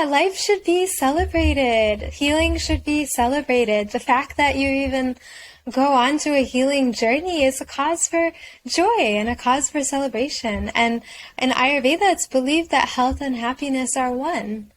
life should be celebrated. Healing should be celebrated. The fact that you even go on to a healing journey is a cause for joy and a cause for celebration. And in Ayurveda, it's believed that health and happiness are one,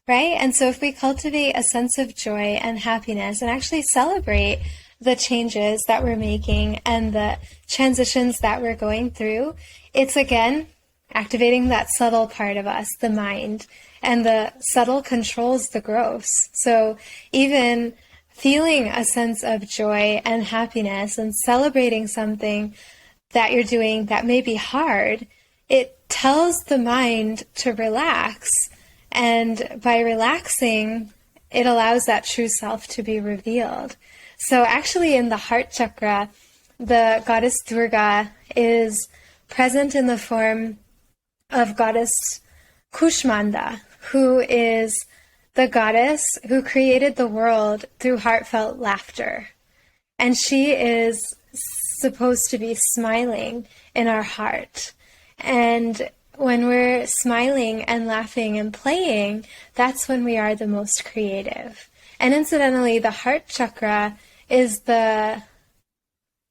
right? And so if we cultivate a sense of joy and happiness and actually celebrate the changes that we're making and the transitions that we're going through, it's again activating that subtle part of us, the mind, and the subtle controls the gross. So even feeling a sense of joy and happiness and celebrating something that you're doing that may be hard, it tells the mind to relax. And by relaxing, it allows that true self to be revealed. So actually in the heart chakra, the goddess Durga is present in the form of goddess Kushmanda, who is the goddess who created the world through heartfelt laughter. And she is supposed to be smiling in our heart. And when we're smiling and laughing and playing, that's when we are the most creative. And incidentally, the heart chakra is the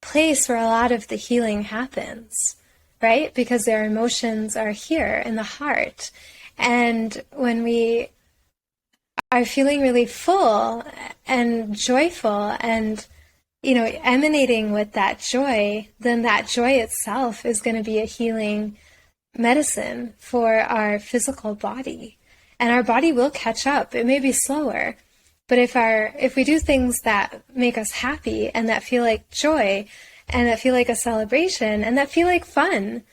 place where a lot of the healing happens, right? Because our emotions are here in the heart. And when we are feeling really full and joyful and, emanating with that joy, then that joy itself is going to be a healing medicine for our physical body. And our body will catch up. It may be slower, but if we do things that make us happy and that feel like joy and that feel like a celebration and that feel like fun,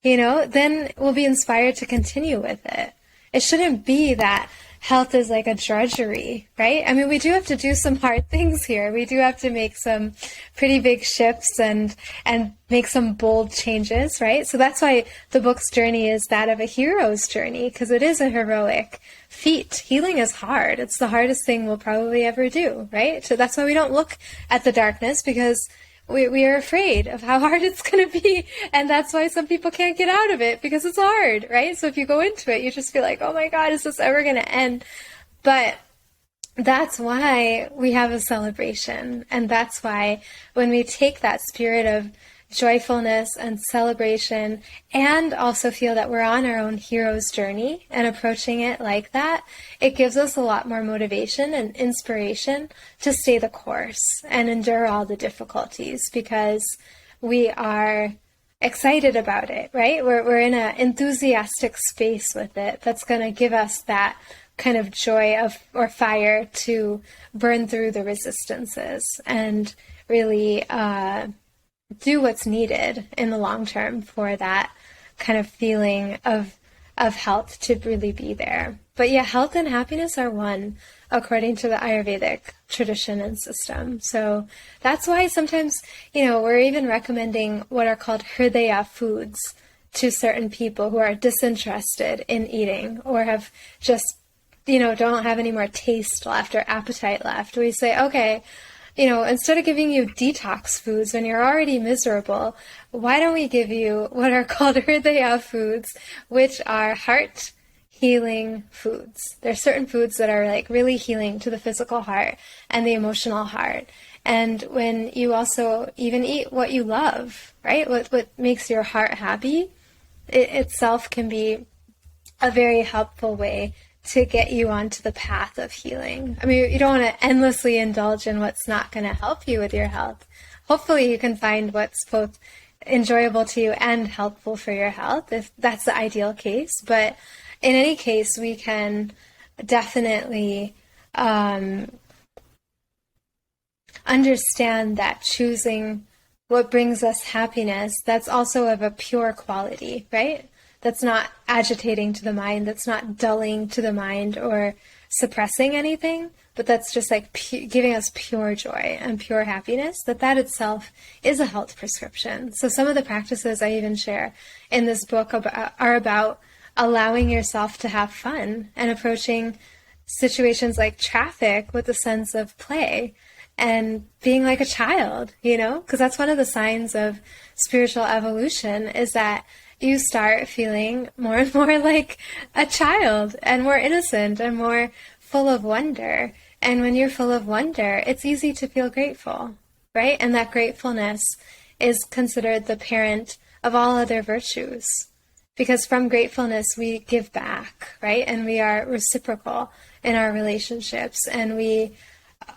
then we'll be inspired to continue with it. It shouldn't be that health is like a drudgery, right? I mean, we do have to do some hard things here. We do have to make some pretty big shifts and make some bold changes, right? So that's why the book's journey is that of a hero's journey, because it is a heroic feat. Healing is hard. It's the hardest thing we'll probably ever do, right? So that's why we don't look at the darkness, because we are afraid of how hard it's going to be. And that's why some people can't get out of it, because it's hard, right? So if you go into it, you just feel like, oh my God, is this ever going to end? But that's why we have a celebration. And that's why when we take that spirit of joyfulness and celebration and also feel that we're on our own hero's journey and approaching it like that, it gives us a lot more motivation and inspiration to stay the course and endure all the difficulties, because we are excited about it, right? We're in an enthusiastic space with it that's going to give us that kind of joy or fire to burn through the resistances and really do what's needed in the long term for that kind of feeling of health to really be there. But yeah, health and happiness are one, according to the Ayurvedic tradition and system. So that's why sometimes, we're even recommending what are called hridaya foods to certain people who are disinterested in eating or have just, don't have any more taste left or appetite left. We say, okay, instead of giving you detox foods when you're already miserable, why don't we give you what are called hridaya foods, which are heart healing foods. There's certain foods that are like really healing to the physical heart and the emotional heart. And when you also even eat what you love, right? What makes your heart happy, it itself can be a very helpful way to get you onto the path of healing. I mean, you don't want to endlessly indulge in what's not going to help you with your health. Hopefully you can find what's both enjoyable to you and helpful for your health, if that's the ideal case. But in any case, we can definitely understand that choosing what brings us happiness, that's also of a pure quality, right? That's not agitating to the mind, that's not dulling to the mind or suppressing anything, but that's just like giving us pure joy and pure happiness, that itself is a health prescription. So some of the practices I even share in this book are about allowing yourself to have fun and approaching situations like traffic with a sense of play and being like a child, because that's one of the signs of spiritual evolution, is that you start feeling more and more like a child and more innocent and more full of wonder. And when you're full of wonder, it's easy to feel grateful, right? And that gratefulness is considered the parent of all other virtues. Because from gratefulness, we give back, right? And we are reciprocal in our relationships, and we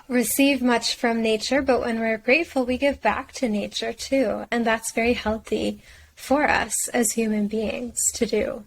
receive much from nature, but when we're grateful, we give back to nature too. And that's very healthy for us as human beings to do.